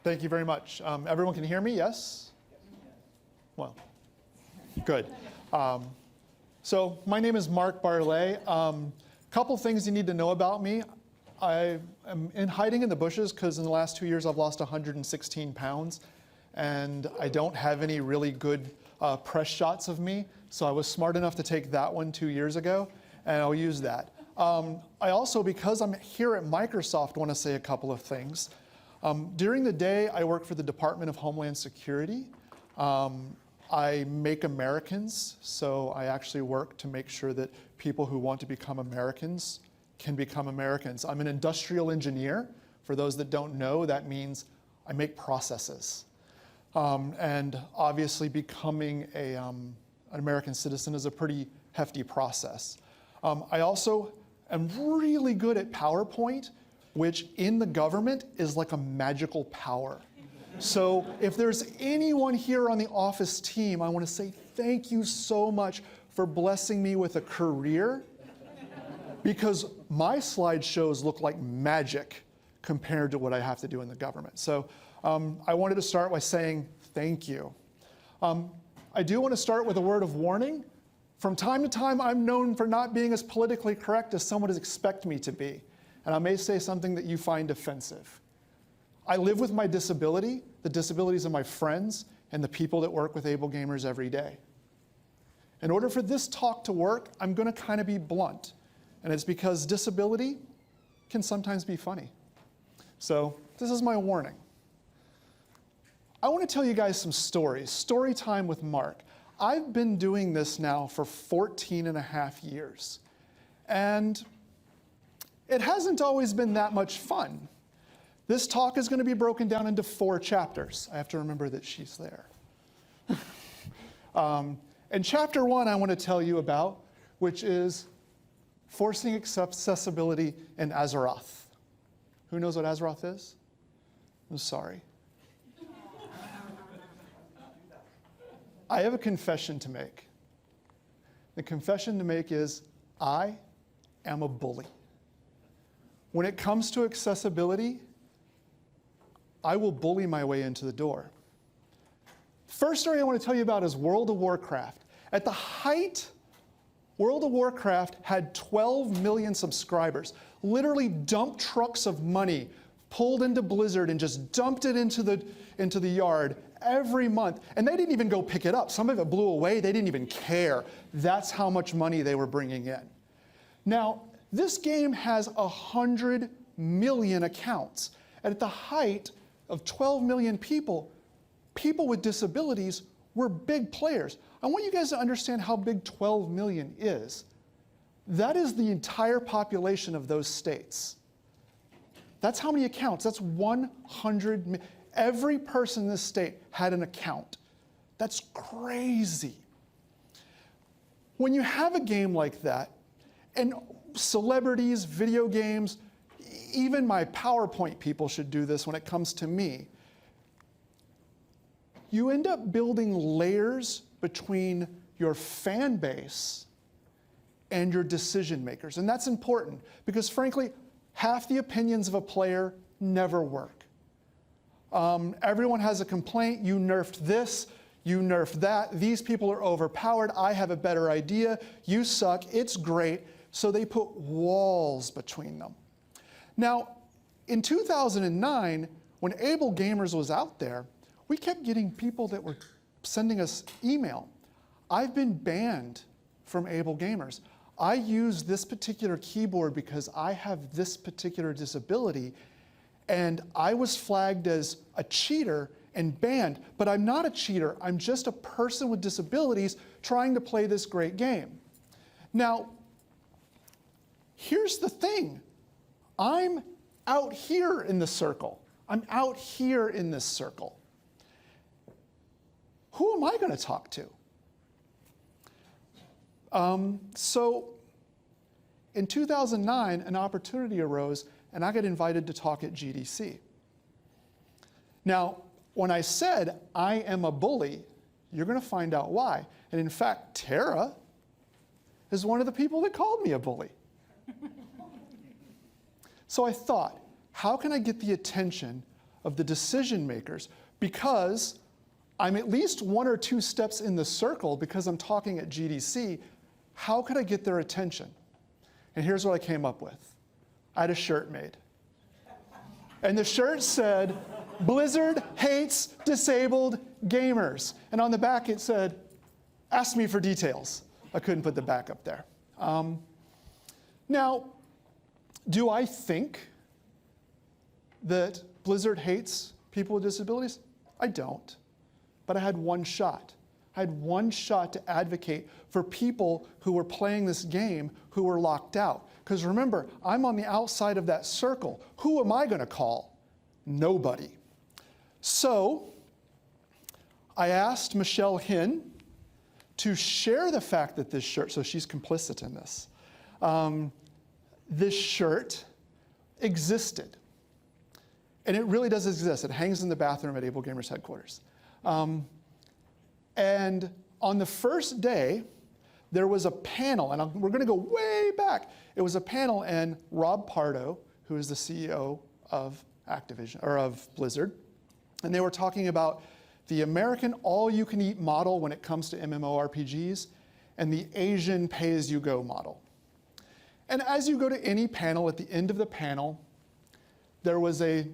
Thank you very much. Everyone can hear me, yes? Well, good. So my name is Mark Barlet. Couple things you need to know about me. I am hiding in the bushes because in the last 2 years I've lost 116 pounds and I don't have any really good press shots of me. So I was smart enough to take that one 2 years ago and I'll use that. I also, because I'm here at Microsoft, want to say a couple of things. During the day, I work for the Department of Homeland Security. I make Americans, so I actually work to make sure that people who want to become Americans can become Americans. I'm an industrial engineer. For those that don't know, that means I make processes. And obviously becoming an American citizen is a pretty hefty process. I also am really good at PowerPoint, which in the government is like a magical power. So if there's anyone here on the office team, I want to say thank you so much for blessing me with a career, because my slideshows look like magic compared to what I have to do in the government. So I wanted to start by saying thank you. I do want to start with a word of warning. From time to time, I'm known for not being as politically correct as someone would expect me to be. And I may say something that you find offensive. I live with my disability, the disabilities of my friends, and the people that work with AbleGamers every day. In order for this talk to work, I'm going to kind of be blunt. And it's because disability can sometimes be funny. So this is my warning. I want to tell you guys some stories. Story time with Mark. I've been doing this now for 14.5 years. And it hasn't always been that much fun. This talk is going to be broken down into 4 chapters. I have to remember that she's there. And chapter 1 I want to tell you about, which is forcing accessibility in Azeroth. Who knows what Azeroth is? I'm sorry. I have a confession to make. The confession to make is I am a bully. When it comes to accessibility, I will bully my way into the door. First story I want to tell you about is World of Warcraft. At the height, World of Warcraft had 12 million subscribers, literally dumped trucks of money, pulled into Blizzard and just dumped it into the yard every month. And they didn't even go pick it up. Some of it blew away. They didn't even care. That's how much money they were bringing in. Now, this game has 100 million accounts. And at the height of 12 million people, people with disabilities were big players. I want you guys to understand how big 12 million is. That is the entire population of those states. That's how many accounts. That's 100 million. Every person in this state had an account. That's crazy. When you have a game like that, and celebrities, video games, even my PowerPoint people should do this when it comes to me, you end up building layers between your fan base and your decision makers. And that's important because frankly, half the opinions of a player never work. Everyone has a complaint. You nerfed this, you nerfed that. These people are overpowered. I have a better idea. You suck. It's great. So they put walls between them. Now, in 2009, when AbleGamers was out there, we kept getting people that were sending us email. I've been banned from AbleGamers. I use this particular keyboard because I have this particular disability, and I was flagged as a cheater and banned, but I'm not a cheater. I'm just a person with disabilities trying to play this great game. Now, here's the thing. I'm out here in the circle. I'm out here in this circle. Who am I going to talk to? So in 2009, an opportunity arose, and I got invited to talk at GDC. Now, when I said I am a bully, you're going to find out why. And in fact, Tara is one of the people that called me a bully. So I thought, how can I get the attention of the decision makers, because I'm at least 1 or 2 steps in the circle because I'm talking at GDC. How could I get their attention? And here's what I came up with. I had a shirt made. And the shirt said, Blizzard hates disabled gamers. And on the back it said, ask me for details. I couldn't put the back up there. Now, do I think that Blizzard hates people with disabilities? I don't. But I had one shot. I had one shot to advocate for people who were playing this game who were locked out. Because remember, I'm on the outside of that circle. Who am I going to call? Nobody. So I asked Michelle Hinn to share the fact that this shirt, so she's complicit in this, this shirt existed. And it really does exist. It hangs in the bathroom at AbleGamers headquarters. And on the first day, there was a panel, and we're going to go way back. It was a panel, and Rob Pardo, who is the CEO of Activision or of Blizzard, and they were talking about the American all-you-can-eat model when it comes to MMORPGs, and the Asian pay-as-you-go model. And as you go to any panel, at the end of the panel, there was a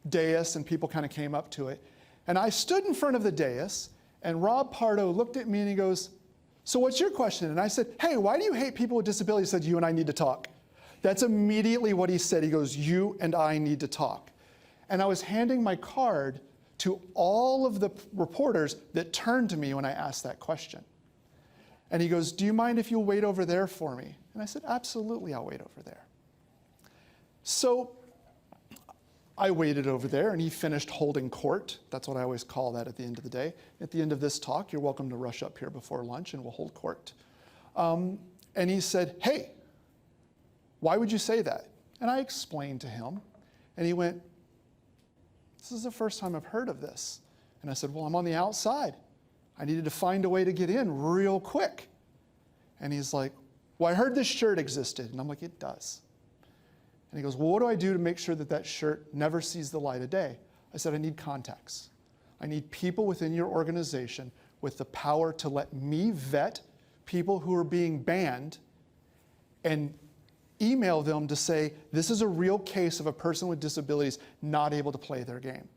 dais, and people kind of came up to it. And I stood in front of the dais, and Rob Pardo looked at me and he goes, so what's your question? And I said, hey, why do you hate people with disabilities? He said, you and I need to talk. That's immediately what he said. He goes, you and I need to talk. And I was handing my card to all of the reporters that turned to me when I asked that question. And he goes, do you mind if you'll wait over there for me? And I said, absolutely, I'll wait over there. So I waited over there, and he finished holding court. That's what I always call that at the end of the day. At the end of this talk, you're welcome to rush up here before lunch, and we'll hold court. And he said, hey, why would you say that? And I explained to him, and he went, this is the first time I've heard of this. And I said, well, I'm on the outside. I needed to find a way to get in real quick. And he's like, well, I heard this shirt existed. And I'm like, it does. And he goes, well, what do I do to make sure that that shirt never sees the light of day? I said, I need contacts. I need people within your organization with the power to let me vet people who are being banned and email them to say, this is a real case of a person with disabilities not able to play their game.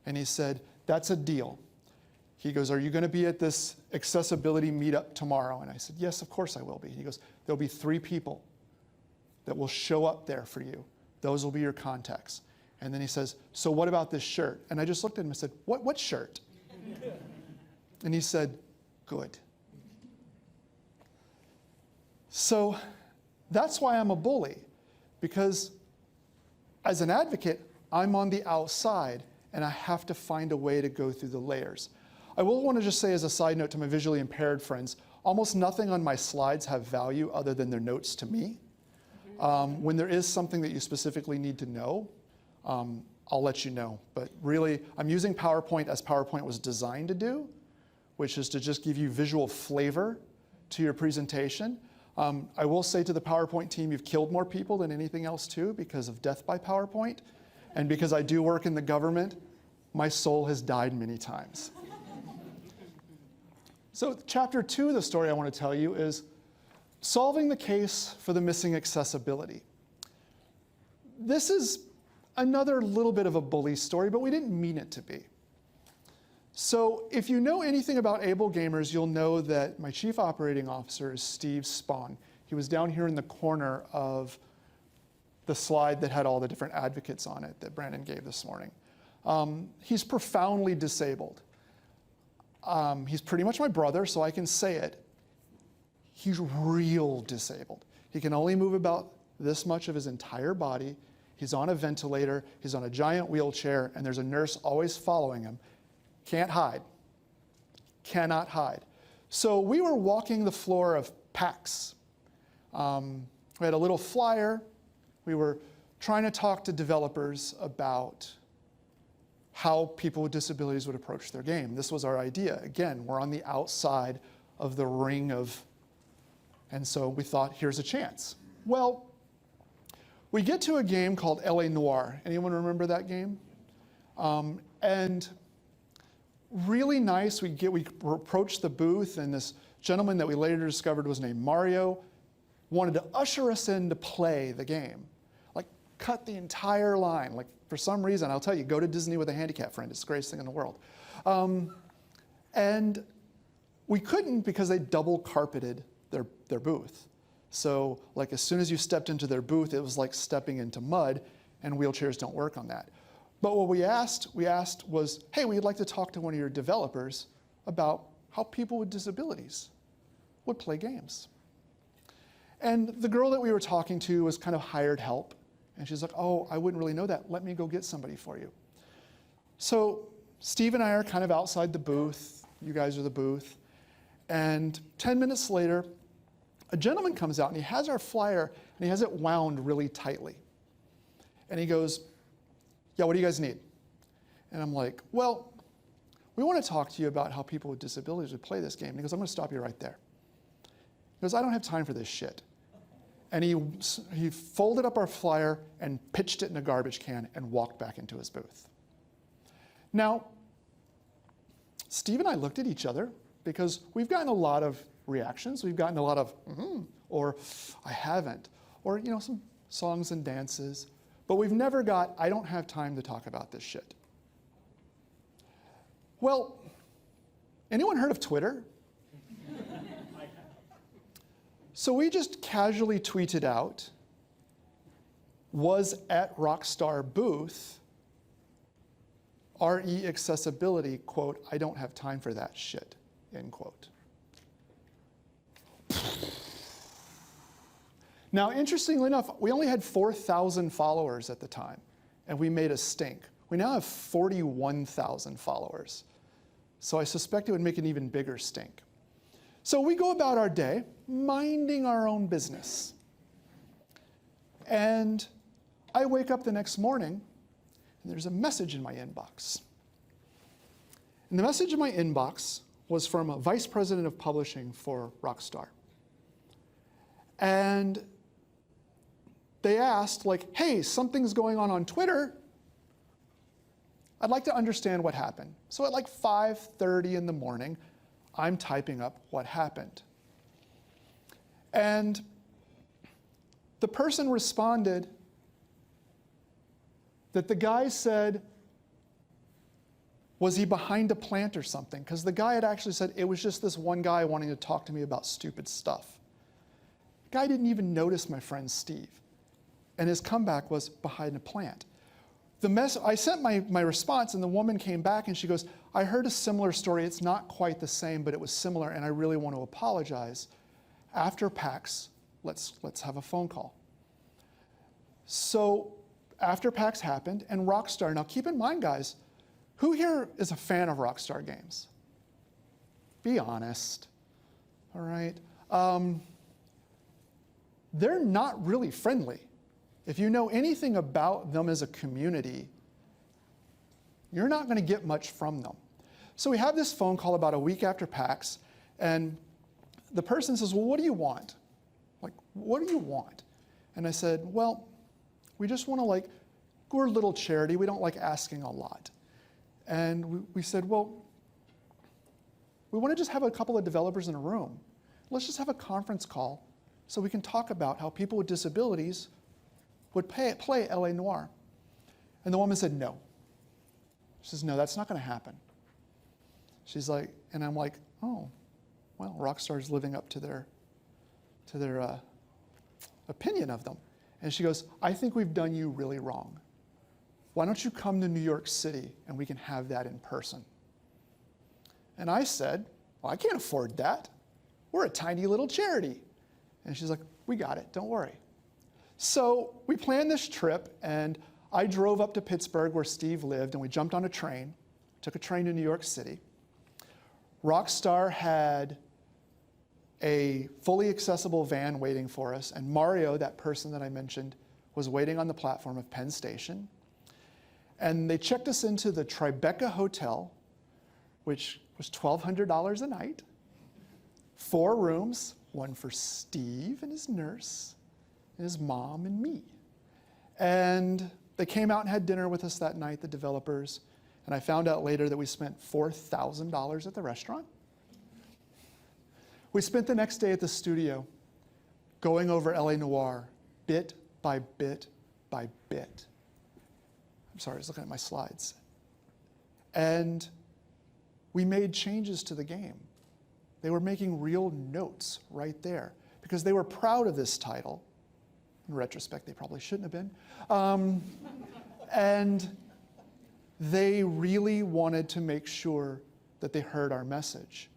And he said, that's a deal. He goes, are you going to be at this accessibility meetup tomorrow? And I said, yes, of course I will be. He goes, there'll be 3 people that will show up there for you. Those will be your contacts. And then he says, so what about this shirt? And I just looked at him and said, what shirt? And he said, good. So that's why I'm a bully, because as an advocate, I'm on the outside, and I have to find a way to go through the layers. I will want to just say as a side note to my visually impaired friends, almost nothing on my slides have value other than their notes to me. When there is something that you specifically need to know, I'll let you know. But really, I'm using PowerPoint as PowerPoint was designed to do, which is to just give you visual flavor to your presentation. I will say to the PowerPoint team, you've killed more people than anything else too because of death by PowerPoint. And because I do work in the government, my soul has died many times. So chapter 2 of the story I want to tell you is solving the case for the missing accessibility. This is another little bit of a bully story, but we didn't mean it to be. So if you know anything about AbleGamers, you'll know that my chief operating officer is Steve Spahn. He was down here in the corner of the slide that had all the different advocates on it that Brandon gave this morning. He's profoundly disabled. He's pretty much my brother, so I can say it. He's real disabled. He can only move about this much of his entire body. He's on a ventilator, he's on a giant wheelchair, and there's a nurse always following him. Can't hide, cannot hide. So we were walking the floor of PAX. We had a little flyer. We were trying to talk to developers about how people with disabilities would approach their game. This was our idea. Again, we're on the outside of the ring of, and so we thought, here's a chance. Well, we get to a game called LA Noire. Anyone remember that game? And really nice, we approached the booth, and this gentleman that we later discovered was named Mario, wanted to usher us in to play the game. Like, cut the entire line. Like, for some reason, I'll tell you, go to Disney with a handicap friend. It's the greatest thing in the world. And we couldn't because they double carpeted their booth. So, like, as soon as you stepped into their booth, it was like stepping into mud, and wheelchairs don't work on that. But what we asked was, hey, we'd like to talk to one of your developers about how people with disabilities would play games. And the girl that we were talking to was kind of hired help. And she's like, oh, I wouldn't really know that. Let me go get somebody for you. So Steve and I are kind of outside the booth. You guys are the booth. And 10 minutes later, a gentleman comes out, and he has our flyer, and he has it wound really tightly. And he goes, yeah, what do you guys need? And I'm like, well, we want to talk to you about how people with disabilities would play this game. And he goes, I'm going to stop you right there. He goes, I don't have time for this shit. And he folded up our flyer and pitched it in a garbage can and walked back into his booth. Now, Steve and I looked at each other because we've gotten a lot of reactions. We've gotten a lot of, or I haven't, or, you know, some songs and dances. But we've never got, I don't have time to talk about this shit. Well, anyone heard of Twitter? So we just casually tweeted out, was at Rockstar booth, RE accessibility, quote, I don't have time for that shit, end quote. Now, interestingly enough, we only had 4,000 followers at the time, and we made a stink. We now have 41,000 followers. So I suspect it would make an even bigger stink. So we go about our day, minding our own business. And I wake up the next morning, and there's a message in my inbox. And the message in my inbox was from a vice president of publishing for Rockstar. And they asked, like, hey, something's going on Twitter. I'd like to understand what happened. So at like 5:30 in the morning, I'm typing up what happened. And the person responded that the guy said, was he behind a plant or something? Because the guy had actually said, it was just this one guy wanting to talk to me about stupid stuff. The guy didn't even notice my friend Steve. And his comeback was behind a plant. I sent my response, and the woman came back, and she goes, I heard a similar story. It's not quite the same, but it was similar, and I really want to apologize. After PAX, let's have a phone call. So after PAX happened, and Rockstar, now keep in mind, guys, who here is a fan of Rockstar games? Be honest, all right? They're not really friendly. If you know anything about them as a community, you're not going to get much from them. So we have this phone call about a week after PAX, and the person says, well, what do you want? Like, what do you want? And I said, well, we just want to, like, we're a little charity. We don't like asking a lot. And we said, well, we want to just have a couple of developers in a room. Let's just have a conference call so we can talk about how people with disabilities would play L.A. Noire. And the woman said, no. She says, no, that's not going to happen. She's like, and I'm like, oh, well, Rockstar's living up to their opinion of them. And she goes, I think we've done you really wrong. Why don't you come to New York City and we can have that in person? And I said, well, I can't afford that. We're a tiny little charity. And she's like, we got it, don't worry. So we planned this trip, and I drove up to Pittsburgh where Steve lived, and we jumped on a train, took a train to New York City. Rockstar had a fully accessible van waiting for us, and Mario, that person that I mentioned, was waiting on the platform of Penn Station. And they checked us into the Tribeca Hotel, which was $1,200 a night, 4 rooms, one for Steve and his nurse, and his mom and me. And They came out and had dinner with us that night, the developers, and I found out later that we spent $4,000 at the restaurant. We spent the next day at the studio going over LA Noire, bit by bit by bit. I'm sorry, I was looking at my slides. And we made changes to the game. They were making real notes right there because they were proud of this title. In retrospect, they probably shouldn't have been. And they really wanted to make sure that they heard our message.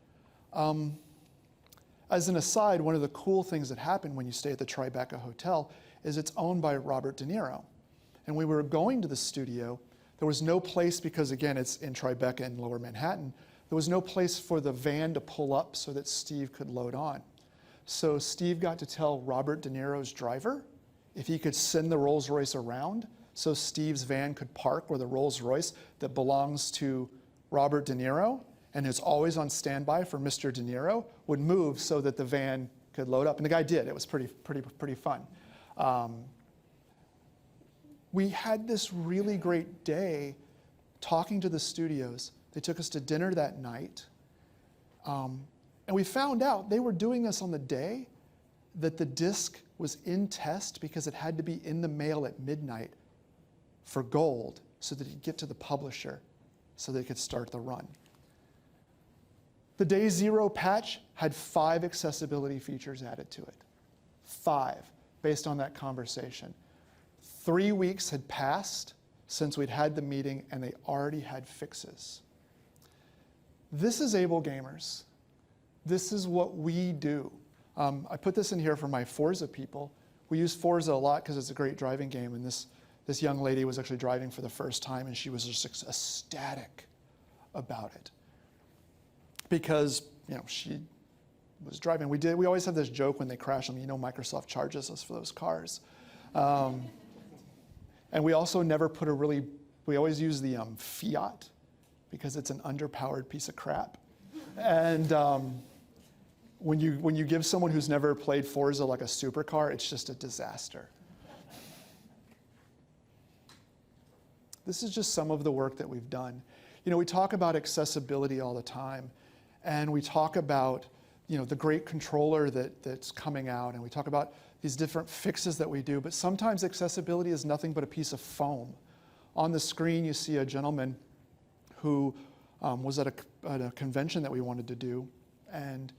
As an aside, one of the cool things that happen when you stay at the Tribeca Hotel is it's owned by Robert De Niro. And we were going to the studio. There was no place, because again, it's in Tribeca in Lower Manhattan, there was no place for the van to pull up so that Steve could load on. So Steve got to tell Robert De Niro's driver if he could send the Rolls Royce around so Steve's van could park where the Rolls Royce that belongs to Robert De Niro and is always on standby for Mr. De Niro would move so that the van could load up. And the guy did. It was pretty fun. We had this really great day talking to the studios. They took us to dinner that night. And we found out they were doing this on the day that the disc was in test because it had to be in the mail at midnight for gold so that it could get to the publisher so they could start the run. The day zero patch had 5 accessibility features added to it. 5, based on that conversation. 3 weeks had passed since we'd had the meeting and they already had fixes. This is AbleGamers. This is what we do. I put this in here for my Forza people. We use Forza a lot because it's a great driving game, and this young lady was actually driving for the first time and she was just ecstatic about it. Because she was driving. We always have this joke when they crash them, Microsoft charges us for those cars. And we also never put we always use the Fiat because it's an underpowered piece of crap. And when you give someone who's never played Forza like a supercar, it's just a disaster. This is just some of the work that we've done. We talk about accessibility all the time, and we talk about the great controller that's coming out, and we talk about these different fixes that we do, but sometimes accessibility is nothing but a piece of foam. On the screen, you see a gentleman who was at a convention that we wanted to do, and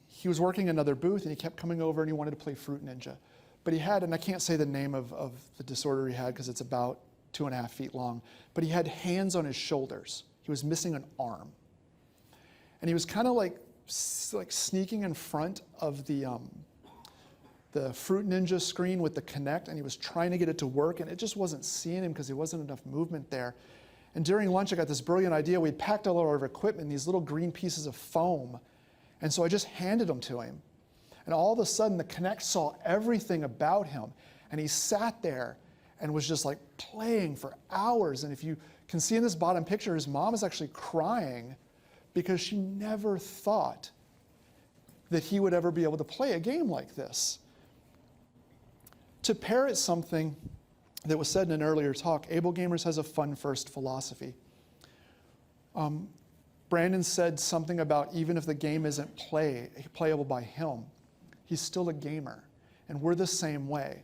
he was working another booth, and he kept coming over, and he wanted to play Fruit Ninja. But he had, and I can't say the name of the disorder he had because it's about 2.5 feet long, but he had hands on his shoulders. He was missing an arm. And he was kind of like sneaking in front of the Fruit Ninja screen with the Kinect, and he was trying to get it to work, and it just wasn't seeing him because there wasn't enough movement there. And during lunch, I got this brilliant idea. We'd packed all our equipment in these little green pieces of foam, and so I just handed them to him. And all of a sudden, the Kinect saw everything about him, and he sat there and was just like playing for hours. And if you can see in this bottom picture, his mom is actually crying because she never thought that he would ever be able to play a game like this. To parrot something that was said in an earlier talk, AbleGamers has a fun-first philosophy. Brandon said something about even if the game isn't playable by him, he's still a gamer, and we're the same way.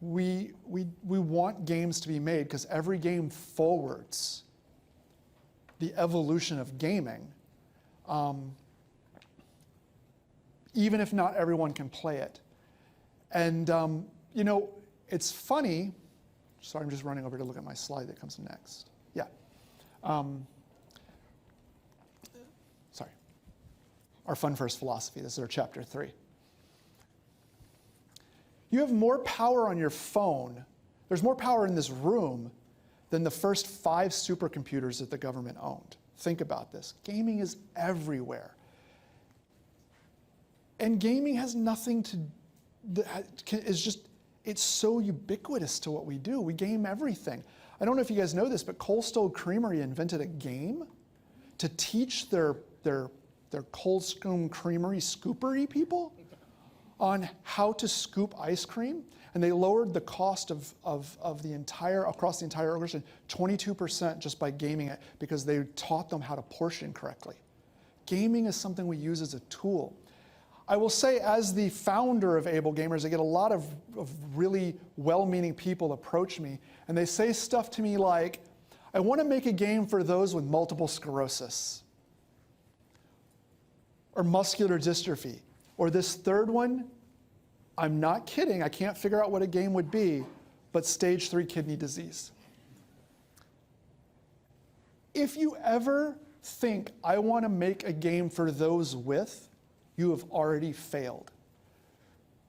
We want games to be made because every game forwards the evolution of gaming, even if not everyone can play it. And it's funny. Sorry, I'm just running over to look at my slide that comes next. Yeah. Sorry. Our fun first philosophy. This is our chapter 3. You have more power on your phone. There's more power in this room than the first 5 supercomputers that the government owned. Think about this. Gaming is everywhere. And gaming has nothing to, it's so ubiquitous to what we do. We game everything. I don't know if you guys know this, but Cold Stone Creamery invented a game to teach their Cold Stone Creamery scoopery people on how to scoop ice cream, and they lowered the cost of across the entire organization 22% just by gaming it, because they taught them how to portion correctly. Gaming is something we use as a tool. I will say, as the founder of AbleGamers, I get a lot of really well-meaning people approach me, and they say stuff to me like, I want to make a game for those with multiple sclerosis, or muscular dystrophy, or this third one, I'm not kidding, I can't figure out what a game would be, but stage 3 kidney disease. If you ever think, I want to make a game for those with, you have already failed.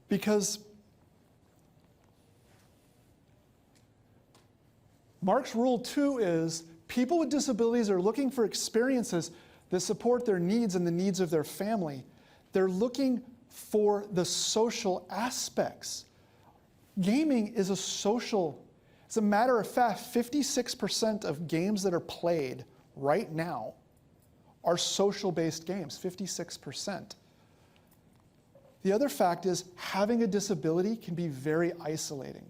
Because Mark's rule 2 is, people with disabilities are looking for experiences that support their needs and the needs of their family. They're looking for the social aspects. Gaming is a social, as a matter of fact, 56% of games that are played right now are social-based games, 56%. The other fact is, having a disability can be very isolating.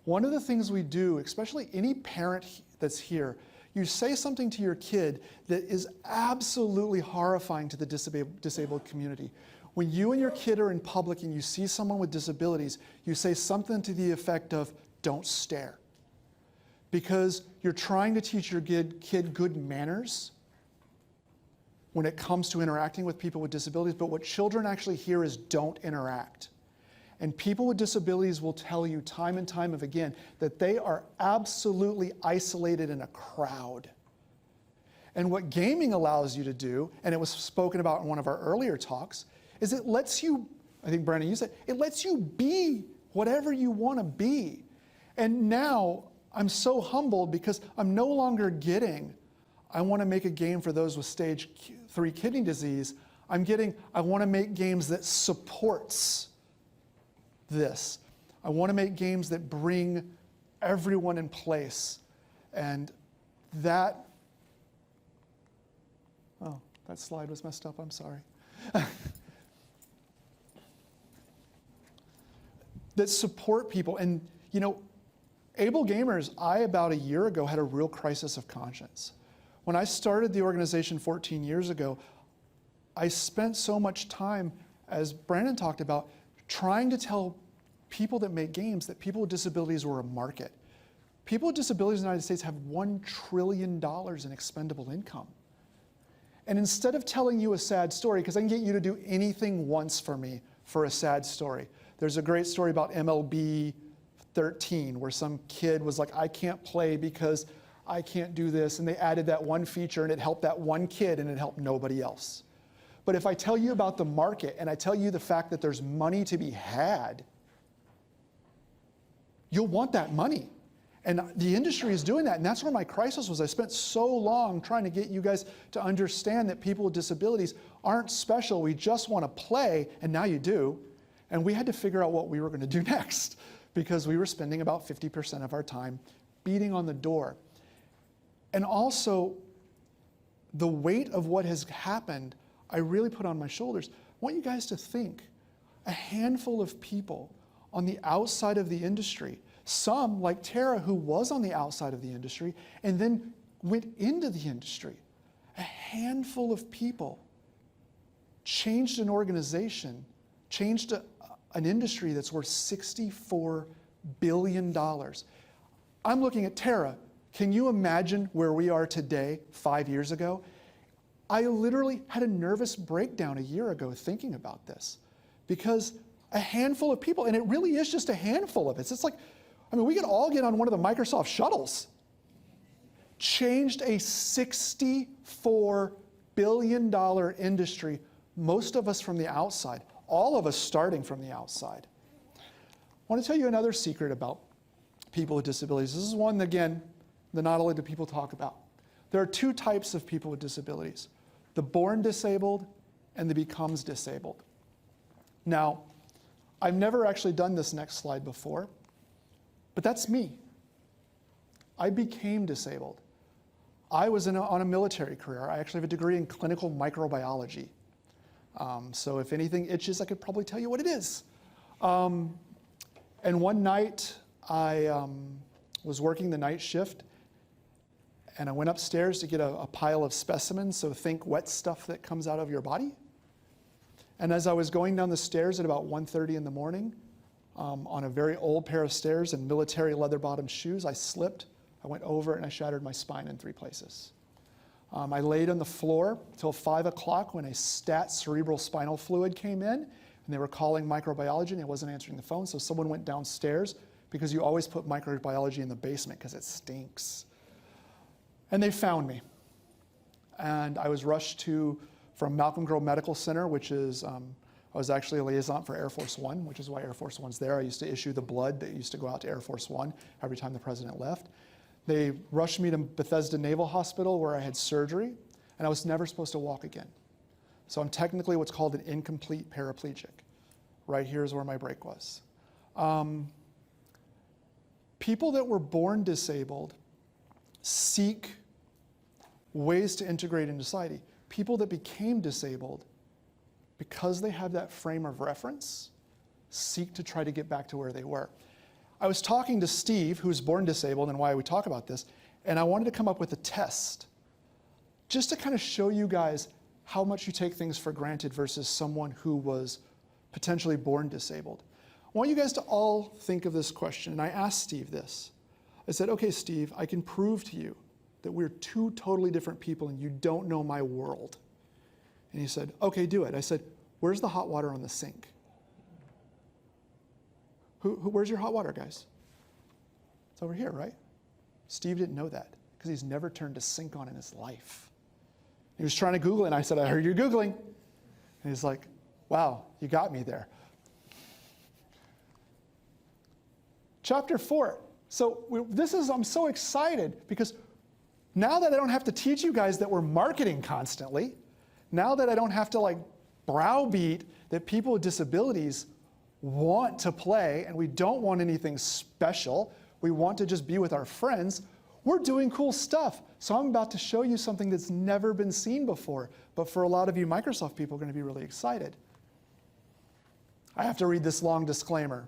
One of the things we do, especially any parent that's here, you say something to your kid that is absolutely horrifying to the disabled community. When you and your kid are in public and you see someone with disabilities, you say something to the effect of, don't stare. Because you're trying to teach your kid good manners when it comes to interacting with people with disabilities, but what children actually hear is, don't interact. And people with disabilities will tell you time and time again that they are absolutely isolated in a crowd. And what gaming allows you to do, and it was spoken about in one of our earlier talks, is it lets you, I think Brandon, you said, it lets you be whatever you want to be. And now I'm so humbled because I'm no longer getting, I want to make a game for those with stage 3 kidney disease. I'm getting, I want to make games that supports this. I want to make games that bring everyone in place. And that, oh, that slide was messed up, I'm sorry. That support people. And you know, AbleGamers, about a year ago, had a real crisis of conscience. When I started the organization 14 years ago, I spent so much time, as Brandon talked about, trying to tell people that make games that people with disabilities were a market. People with disabilities in the United States have $1 trillion in expendable income. And instead of telling you a sad story, because I can get you to do anything once for me for a sad story. There's a great story about MLB 13 where some kid was like, I can't play because I can't do this. And they added that one feature and it helped that one kid and it helped nobody else. But if I tell you about the market and I tell you the fact that there's money to be had, you'll want that money. And the industry is doing that. And that's where my crisis was. I spent so long trying to get you guys to understand that people with disabilities aren't special. We just want to play, and now you do. And we had to figure out what we were going to do next because we were spending about 50% of our time beating on the door. And also, the weight of what has happened, I really put on my shoulders. I want you guys to think, a handful of people on the outside of the industry, some like Tara, who was on the outside of the industry and then went into the industry. A handful of people changed an organization, changed an industry that's worth $64 billion. I'm looking at Tara. Can you imagine where we are today, 5 years ago? I literally had a nervous breakdown a year ago thinking about this because a handful of people, and it really is just a handful of it. It's like, I mean, we could all get on one of the Microsoft shuttles. Changed a $64 billion industry, most of us from the outside, all of us starting from the outside. I want to tell you another secret about people with disabilities. This is one, again, that not only do people talk about. There are 2 types of people with disabilities, the born disabled and the becomes disabled. Now, I've never actually done this next slide before, but that's me. I became disabled. I was on a military career. I actually have a degree in clinical microbiology. So if anything itches, I could probably tell you what it is. And one night, I was working the night shift, and I went upstairs to get a pile of specimens, so think wet stuff that comes out of your body. And as I was going down the stairs at about 1:30 in the morning, on a very old pair of stairs and military leather-bottomed shoes, I slipped, I went over, and I shattered my spine in 3 places. I laid on the floor till 5 o'clock when a stat cerebral spinal fluid came in, and they were calling microbiology, and I wasn't answering the phone, so someone went downstairs, because you always put microbiology in the basement because it stinks. And they found me. And I was rushed from Malcolm Grow Medical Center, which is, I was actually a liaison for Air Force One, which is why Air Force One's there. I used to issue the blood that used to go out to Air Force One every time the president left. They rushed me to Bethesda Naval Hospital where I had surgery, and I was never supposed to walk again. So I'm technically what's called an incomplete paraplegic. Right here is where my break was. People that were born disabled seek ways to integrate into society. People that became disabled, because they have that frame of reference, seek to try to get back to where they were. I was talking to Steve, who's born disabled, and why we talk about this, and I wanted to come up with a test just to kind of show you guys how much you take things for granted versus someone who was potentially born disabled. I want you guys to all think of this question, and I asked Steve this. I said, okay, Steve, I can prove to you that we're 2 totally different people and you don't know my world. And he said, okay, do it. I said, where's the hot water on the sink? Where's your hot water, guys? It's over here, right? Steve didn't know that because he's never turned a sink on in his life. He was trying to Google it, and I said, I heard you're Googling. And he's like, wow, you got me there. Chapter 4. So I'm so excited because now that I don't have to teach you guys that we're marketing constantly, now that I don't have to browbeat that people with disabilities want to play and we don't want anything special, we want to just be with our friends, we're doing cool stuff. So I'm about to show you something that's never been seen before, but for a lot of you Microsoft people are going to be really excited. I have to read this long disclaimer.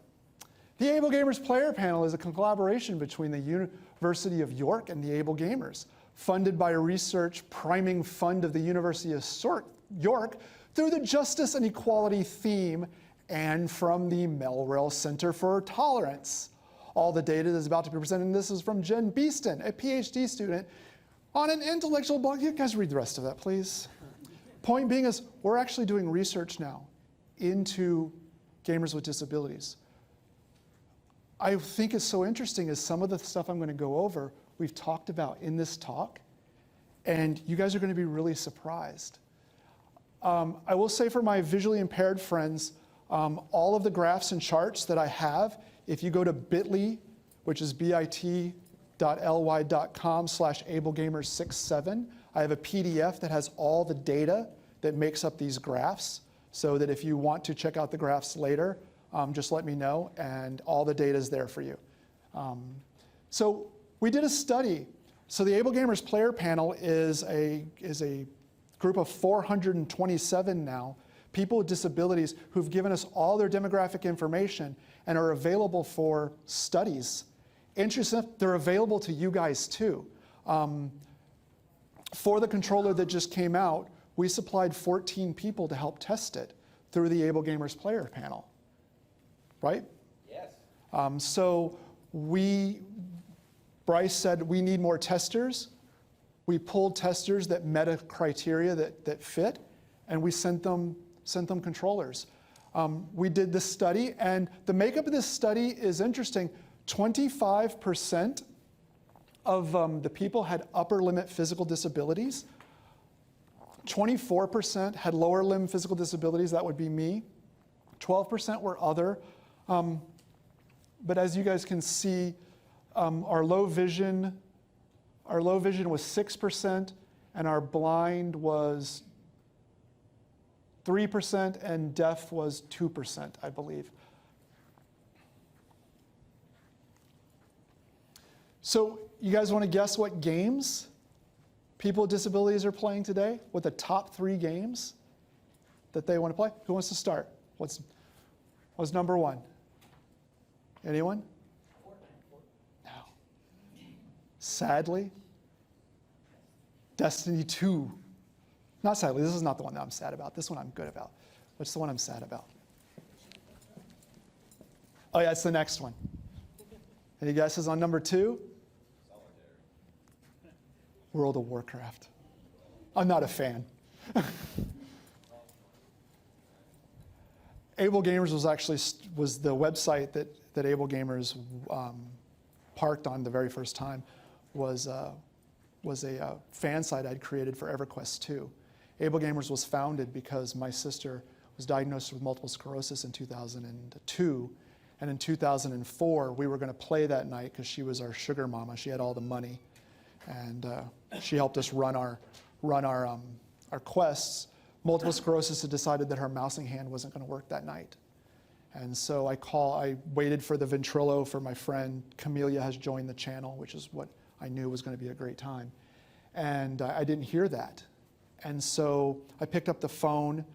The AbleGamers Player Panel is a collaboration between the University of York and the AbleGamers, funded by a research priming fund of the University of York through the Justice and Equality theme and from the Melrell Center for Tolerance. All the data that is about to be presented, and this is from Jen Beeston, a PhD student on an intellectual blog. You guys read the rest of that, please. Point being is, we're actually doing research now into gamers with disabilities. I think is so interesting is some of the stuff I'm going to go over, we've talked about in this talk, and you guys are going to be really surprised. I will say for my visually impaired friends, all of the graphs and charts that I have, if you go to bit.ly, which is bit.ly.com/ablegamers67, I have a PDF that has all the data that makes up these graphs, so that if you want to check out the graphs later, just let me know, and all the data is there for you. So we did a study. So the AbleGamers Player Panel is a group of 427 now, people with disabilities who've given us all their demographic information and are available for studies. Interesting, they're available to you guys too. For the controller that just came out, we supplied 14 people to help test it through the AbleGamers Player Panel. Right? Yes. So Bryce said we need more testers. We pulled testers that met a criteria that fit, and we sent them controllers. We did this study, and the makeup of this study is interesting. 25% of the people had upper limb physical disabilities. 24% had lower limb physical disabilities, that would be me. 12% were other. But as you guys can see, our low vision was 6%, and our blind was 3%, and deaf was 2%, I believe. So you guys want to guess what games people with disabilities are playing today? What the top 3 games that they want to play? Who wants to start? was number 1? Anyone? No. Sadly, Destiny 2. Not sadly, this is not the one that I'm sad about. This one I'm good about. What's the one I'm sad about? Oh yeah, it's the next one. Any guesses on number 2? World of Warcraft. I'm not a fan. AbleGamers was the website that AbleGamers parked on the very first time was a fan site I'd created for EverQuest 2. AbleGamers was founded because my sister was diagnosed with multiple sclerosis in 2002, and in 2004 we were going to play that night because she was our sugar mama. She had all the money, and she helped us run our quests. Multiple sclerosis had decided that her mousing hand wasn't going to work that night. And so I waited for the Ventrilo for my friend. Camellia has joined the channel, which is what I knew was going to be a great time. And I didn't hear that. And so I picked up the phone,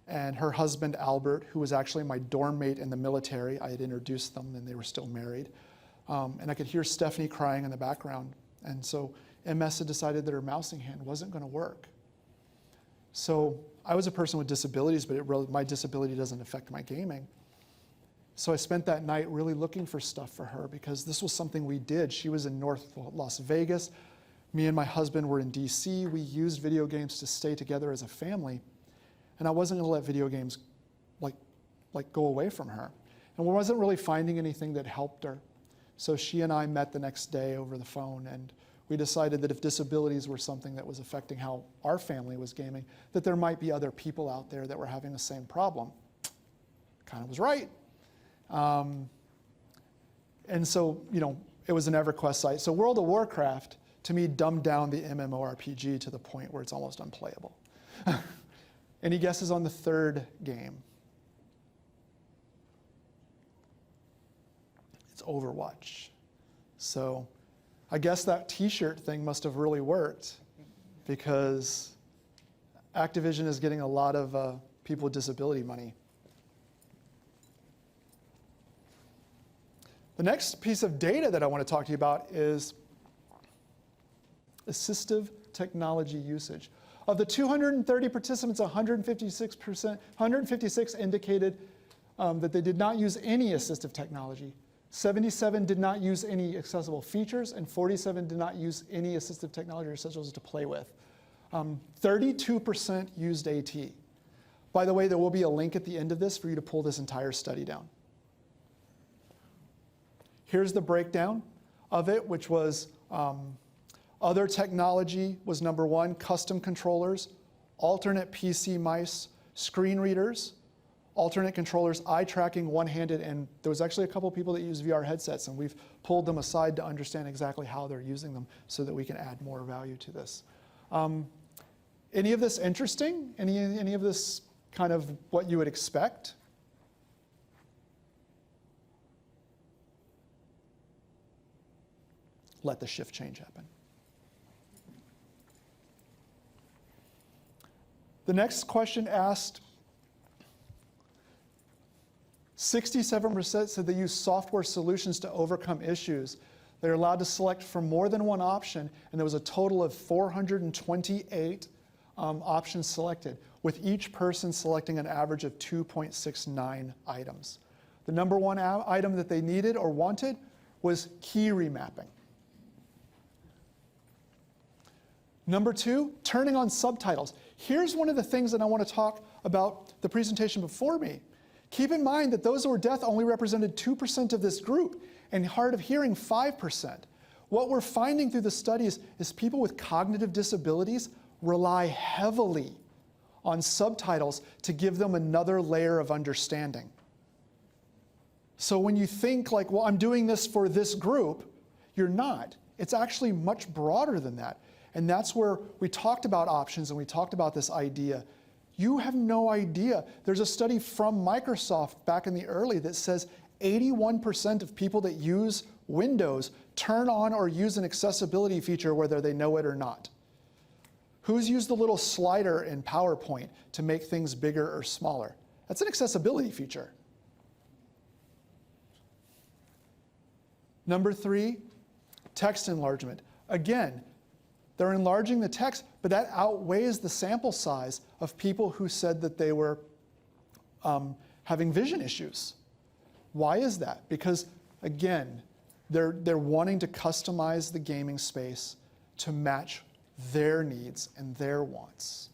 and her husband, Albert, who was actually my dorm mate in the military, I had introduced them, and they were still married. And I could hear Stephanie crying in the background. And so MS had decided that her mousing hand wasn't going to work. So I was a person with disabilities, but my disability doesn't affect my gaming. So I spent that night really looking for stuff for her because this was something we did. She was in North Las Vegas. Me and my husband were in DC. We used video games to stay together as a family. And I wasn't going to let video games like go away from her. And we wasn't really finding anything that helped her. So she and I met the next day over the phone, and we decided that if disabilities were something that was affecting how our family was gaming, that there might be other people out there that were having the same problem. Kind of was right. And so, it was an EverQuest site. So World of Warcraft, to me, dumbed down the MMORPG to the point where it's almost unplayable. Any guesses on the third game? It's Overwatch. So I guess that t-shirt thing must have really worked because Activision is getting a lot of people with disability money. The next piece of data that I want to talk to you about is assistive technology usage. Of the 230 participants, 156 indicated that they did not use any assistive technology. 77 did not use any accessible features, and 47 did not use any assistive technology or essentials to play with. 32% used AT. By the way, there will be a link at the end of this for you to pull this entire study down. Here's the breakdown of it, which was other technology was number 1, custom controllers, alternate PC mice, screen readers, alternate controllers, eye tracking, one-handed, and there was actually a couple people that use VR headsets, and we've pulled them aside to understand exactly how they're using them so that we can add more value to this. Any of this interesting? Any of this kind of what you would expect? Let the shift change happen. The next question asked, 67% said they use software solutions to overcome issues. They're allowed to select from more than one option, and there was a total of 428 options selected, with each person selecting an average of 2.69 items. The number 1 item that they needed or wanted was key remapping. Number 2, turning on subtitles. Here's one of the things that I want to talk about the presentation before me. Keep in mind that those who were deaf only represented 2% of this group, and hard of hearing 5%. What we're finding through the studies is people with cognitive disabilities rely heavily on subtitles to give them another layer of understanding. So when you think like, well, I'm doing this for this group, you're not. It's actually much broader than that. And that's where we talked about options and we talked about this idea. You have no idea. There's a study from Microsoft back in the early that says 81% of people that use Windows turn on or use an accessibility feature whether they know it or not. Who's used the little slider in PowerPoint to make things bigger or smaller? That's an accessibility feature. Number 3, text enlargement. Again, they're enlarging the text, but that outweighs the sample size of people who said that they were having vision issues. Why is that? Because, again, they're wanting to customize the gaming space to match their needs and their wants.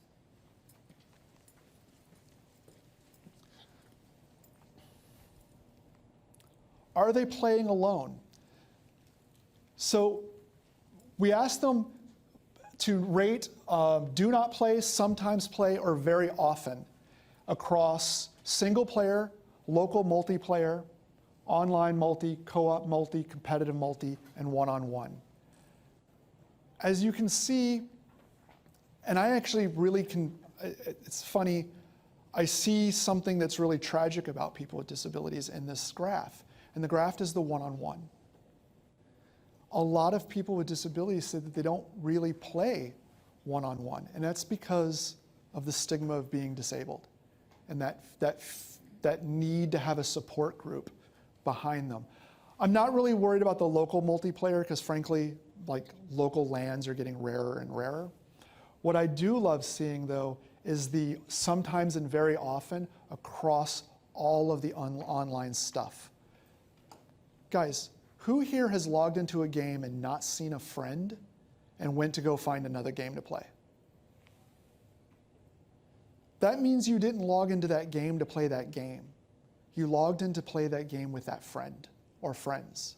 Are they playing alone? So we asked them to rate do not play, sometimes play, or very often across single player, local multiplayer, online multi, co-op multi, competitive multi, and one-on-one. As you can see, and I actually really can, it's funny, I see something that's really tragic about people with disabilities in this graph, and the graph is the one-on-one. A lot of people with disabilities say that they don't really play one-on-one, and that's because of the stigma of being disabled and that need to have a support group behind them. I'm not really worried about the local multiplayer because frankly, like local LANs are getting rarer and rarer. What I do love seeing though is the sometimes and very often across all of the online stuff. Guys, who here has logged into a game and not seen a friend and went to go find another game to play? That means you didn't log into that game to play that game. You logged in to play that game with that friend or friends.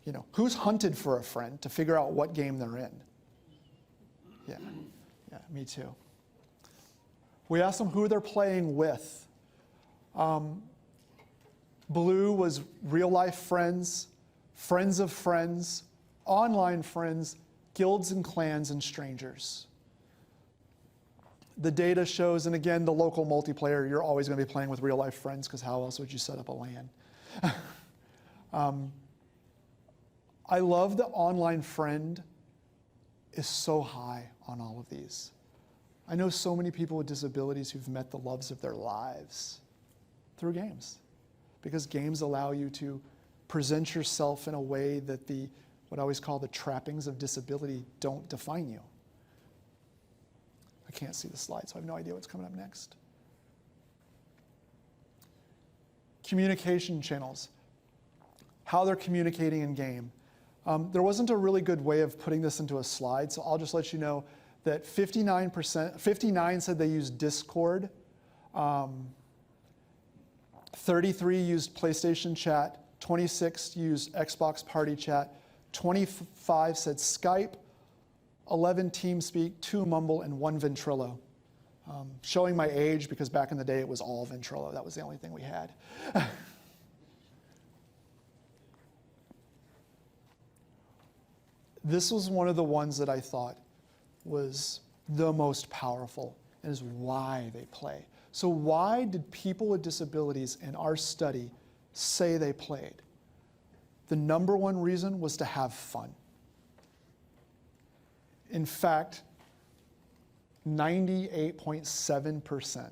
You know, who's hunted for a friend to figure out what game they're in? Yeah, me too. We asked them who they're playing with. Blue was real life friends, friends of friends, online friends, guilds and clans, and strangers. The data shows, and again, the local multiplayer, you're always going to be playing with real life friends because how else would you set up a LAN? I love the online friend is so high on all of these. I know so many people with disabilities who've met the loves of their lives through games because games allow you to present yourself in a way that what I always call the trappings of disability don't define you. I can't see the slide, so I have no idea what's coming up next. Communication channels, how they're communicating in game. There wasn't a really good way of putting this into a slide, so I'll just let you know that 59 said they used Discord, 33 used PlayStation Chat, 26 used Xbox Party Chat, 25 said Skype, 11 TeamSpeak, 2 Mumble, and 1 Ventrilo. Showing my age because back in the day it was all Ventrilo. That was the only thing we had. This was one of the ones that I thought was the most powerful and is why they play. So why did people with disabilities in our study say they played? The number one reason was to have fun. In fact, 98.7%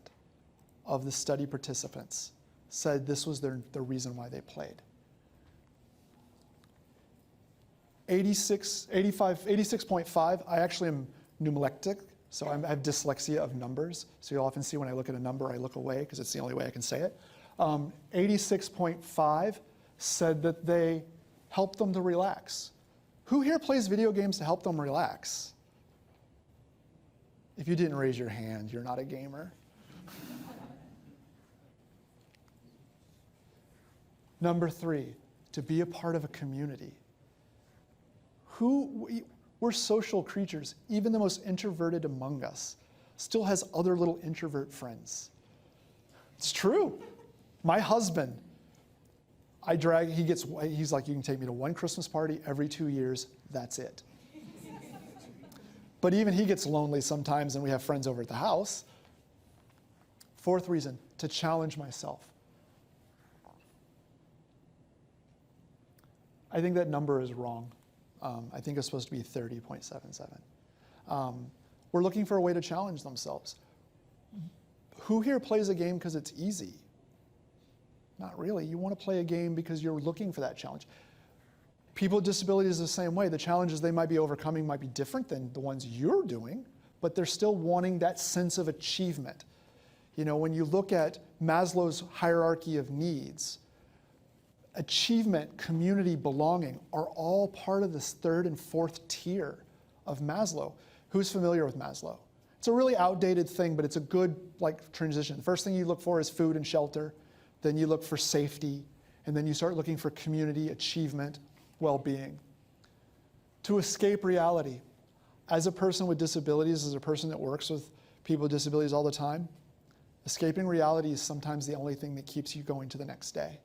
of the study participants said this was the reason why they played. 86.5, I actually am numelectic, so I have dyslexia of numbers. So you'll often see when I look at a number, I look away because it's the only way I can say it. 86.5 said that they helped them to relax. Who here plays video games to help them relax? If you didn't raise your hand, you're not a gamer. Number 3, to be a part of a community. We're social creatures. Even the most introverted among us still has other little introvert friends. It's true. My husband, he's like, you can take me to one Christmas party every 2 years, that's it. But even he gets lonely sometimes and we have friends over at the house. 4th reason, to challenge myself. I think that number is wrong. I think it's supposed to be 30.77. We're looking for a way to challenge themselves. Who here plays a game because it's easy? Not really. You want to play a game because you're looking for that challenge. People with disabilities the same way. The challenges they might be overcoming might be different than the ones you're doing, but they're still wanting that sense of achievement. You know, when you look at Maslow's hierarchy of needs, achievement, community, belonging are all part of this third and fourth tier of Maslow. Who's familiar with Maslow? It's a really outdated thing, but it's a good transition. The first thing you look for is food and shelter. Then you look for safety. And then you start looking for community, achievement, well-being. To escape reality. As a person with disabilities, as a person that works with people with disabilities all the time, escaping reality is sometimes the only thing that keeps you going to the next day.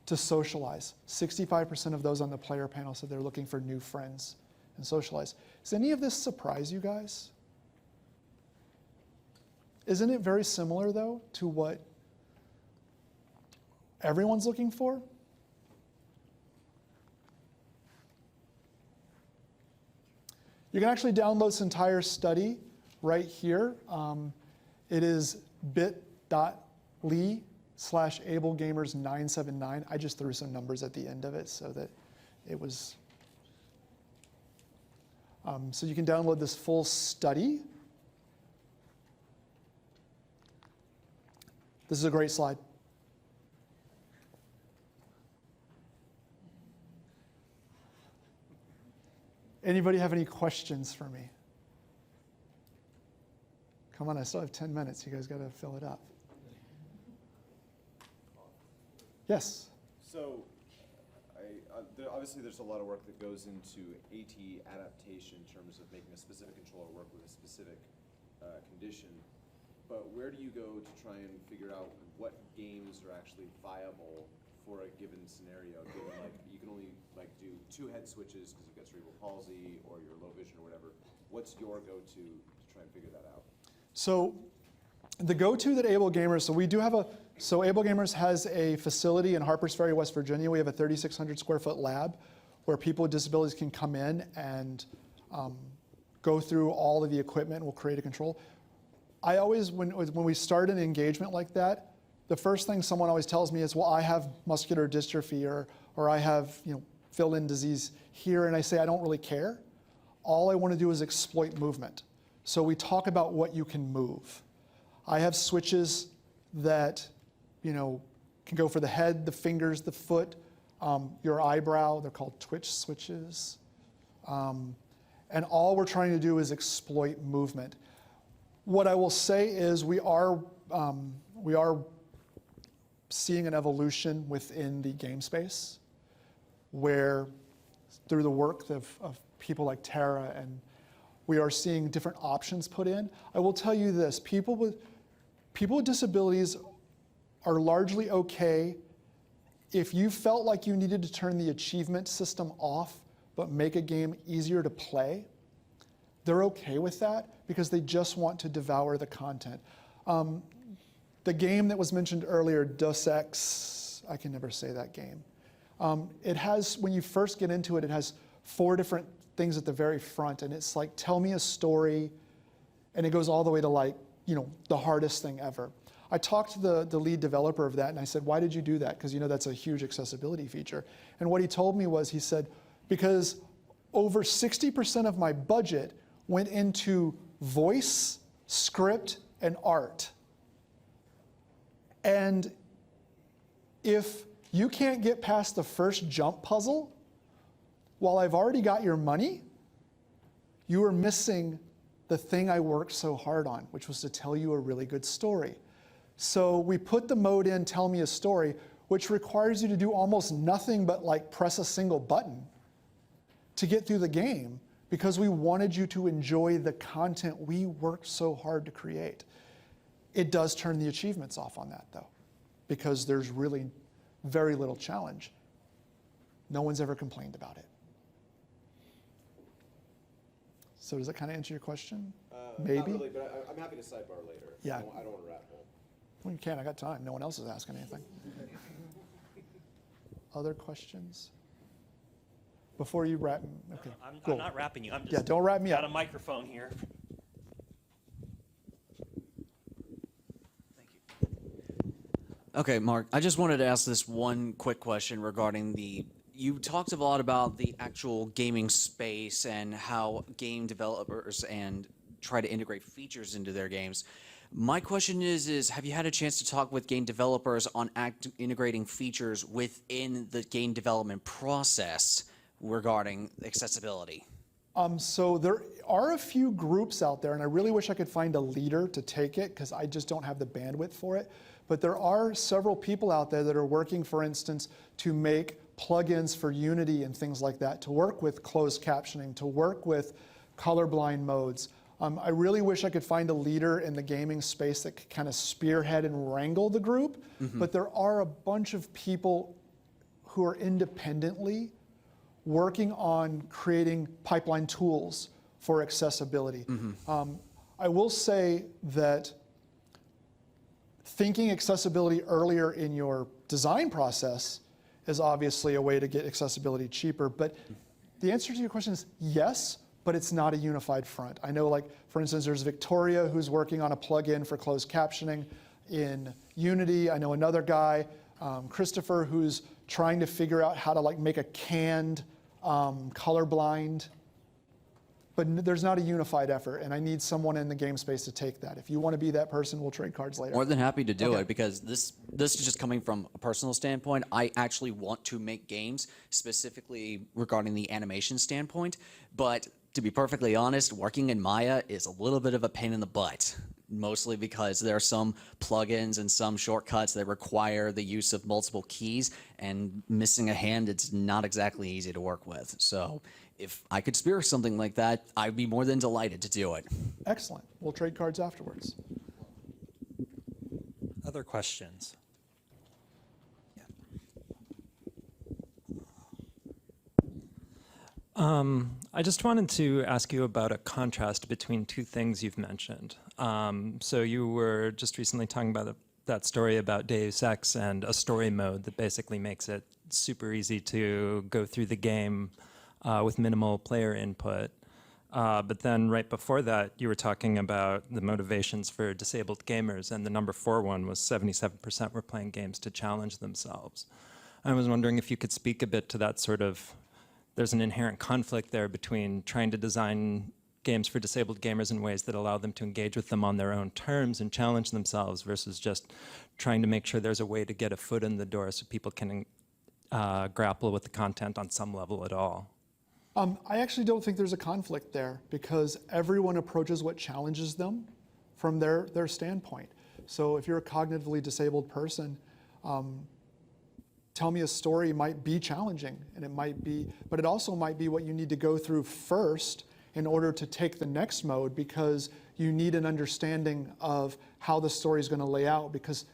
To socialize. 65% of those on the player panel said they're looking for new friends and socialize. Does any of this surprise you guys? Isn't it very similar, though, to what everyone's looking for? You can actually download this entire study right here. It is bit.ly/AbleGamers979. I just threw some numbers at the end of it so that it was... so you can download this full study. This is a great slide. Anybody have any questions for me? Come on, I still have 10 minutes. You guys got to fill it up. Yes? So, obviously there's a lot of work that goes into AT adaptation in terms of making a specific controller work with a specific condition. But where do you go to try and figure out what games are actually viable for a given scenario? Given you can only do 2 head switches because you've got cerebral palsy or you're low vision or whatever. What's your go-to to try and figure that out? So the go-to that AbleGamers, so AbleGamers has a facility in Harpers Ferry, West Virginia. We have a 3,600 square foot lab where people with disabilities can come in and go through all of the equipment. We'll create a control. I always, when we start an engagement like that, the first thing someone always tells me is, well, I have muscular dystrophy or I have fill-in disease here, and I say I don't really care. All I want to do is exploit movement. So we talk about what you can move. I have switches that can go for the head, the fingers, the foot, your eyebrow. They're called twitch switches. And all we're trying to do is exploit movement. What I will say is we are seeing an evolution within the game space where through the work of people like Tara, and we are seeing different options put in. I will tell you this, people with disabilities are largely okay if you felt like you needed to turn the achievement system off but make a game easier to play. They're okay with that because they just want to devour the content. The game that was mentioned earlier, Deus Ex, I can never say that game. It has, when you first get into it, it has 4 different things at the very front, and it's like, tell me a story, and it goes all the way to the hardest thing ever. I talked to the lead developer of that, and I said, why did you do that? Because that's a huge accessibility feature. And what he told me was, he said, because over 60% of my budget went into voice, script, and art. And if you can't get past the first jump puzzle, while I've already got your money, you are missing the thing I worked so hard on, which was to tell you a really good story. So we put the mode in, tell me a story, which requires you to do almost nothing but press a single button to get through the game, because we wanted you to enjoy the content we worked so hard to create. It does turn the achievements off on that, though, because there's really very little challenge. No one's ever complained about it. So does that kind of answer your question? Maybe? Not really, but I'm happy to sidebar later. Yeah. I don't want to rat hole. Well, you can. I got time. No one else is asking anything. Other questions? Before you wrap, okay. I'm not wrapping you. I'm just don't wrap me up. got a microphone here. Thank you. Okay, Mark, I just wanted to ask this one quick question regarding you talked a lot about the actual gaming space and how game developers and try to integrate features into their games. My question is have you had a chance to talk with game developers on integrating features within the game development process regarding accessibility? So there are a few groups out there, and I really wish I could find a leader to take it because I just don't have the bandwidth for it. But there are several people out there that are working, for instance, to make plugins for Unity and things like that, to work with closed captioning, to work with colorblind modes. I really wish I could find a leader in the gaming space that could kind of spearhead and wrangle the group. But there are a bunch of people who are independently working on creating pipeline tools for accessibility. I will say that thinking accessibility earlier in your design process is obviously a way to get accessibility cheaper, but the answer to your question is yes, but it's not a unified front. I know, like, for instance, there's Victoria who's working on a plugin for closed captioning in Unity. I know another guy, Christopher, who's trying to figure out how to like make a canned colorblind, but there's not a unified effort, and I need someone in the game space to take that. If you want to be that person, we'll trade cards later. More than happy to do it, because this is just coming from a personal standpoint. I actually want to make games specifically regarding the animation standpoint, but to be perfectly honest, working in Maya is a little bit of a pain in the butt, mostly because there are some plugins and some shortcuts that require the use of multiple keys, and missing a hand, it's not exactly easy to work with. So if I could spear something like that, I'd be more than delighted to do it. Excellent. We'll trade cards afterwards. Other questions? I just wanted to ask you about a contrast between two things you've mentioned. So you were just recently talking about that story about Deus Ex and a story mode that basically makes it super easy to go through the game with minimal player input. But then right before that, you were talking about the motivations for disabled gamers, and the number 4 one was 77% were playing games to challenge themselves. I was wondering if you could speak a bit to that sort of, there's an inherent conflict there between trying to design games for disabled gamers in ways that allow them to engage with them on their own terms and challenge themselves, versus just trying to make sure there's a way to get a foot in the door so people can grapple with the content on some level at all. I actually don't think there's a conflict there, because everyone approaches what challenges them from their standpoint. So if you're a cognitively disabled person, tell me a story might be challenging, and it might be, but it also might be what you need to go through first in order to take the next mode, because you need an understanding of how the story is going to lay out, because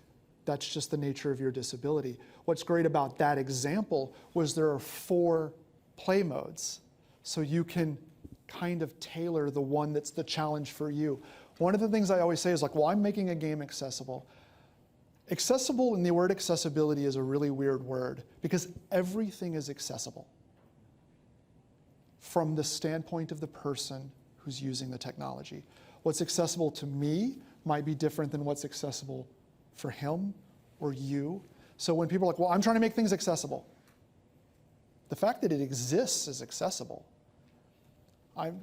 that's just the nature of your disability. What's great about that example was there are 4 play modes, so you can kind of tailor the one that's the challenge for you. One of the things I always say is like, well, I'm making a game accessible. Accessible, and the word accessibility is a really weird word, because everything is accessible from the standpoint of the person who's using the technology. What's accessible to me might be different than what's accessible for him or you. So when people are like, well, I'm trying to make things accessible, the fact that it exists is accessible.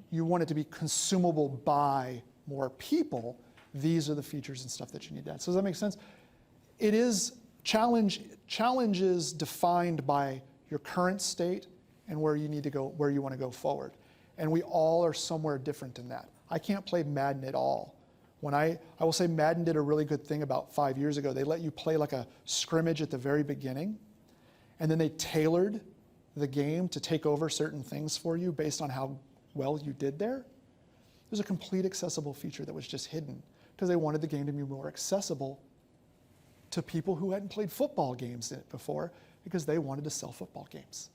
You want it to be consumable by more people. These are the features and stuff that you need to add. So does that make sense? It is challenge is defined by your current state and where you need to go, where you want to go forward. And we all are somewhere different in that. I can't play Madden at all. I will say Madden did a really good thing about 5 years ago. They let you play like a scrimmage at the very beginning, and then they tailored the game to take over certain things for you based on how well you did there. There's a complete accessible feature that was just hidden because they wanted the game to be more accessible to people who hadn't played football games in it before, because they wanted to sell football games.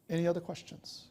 Any other questions?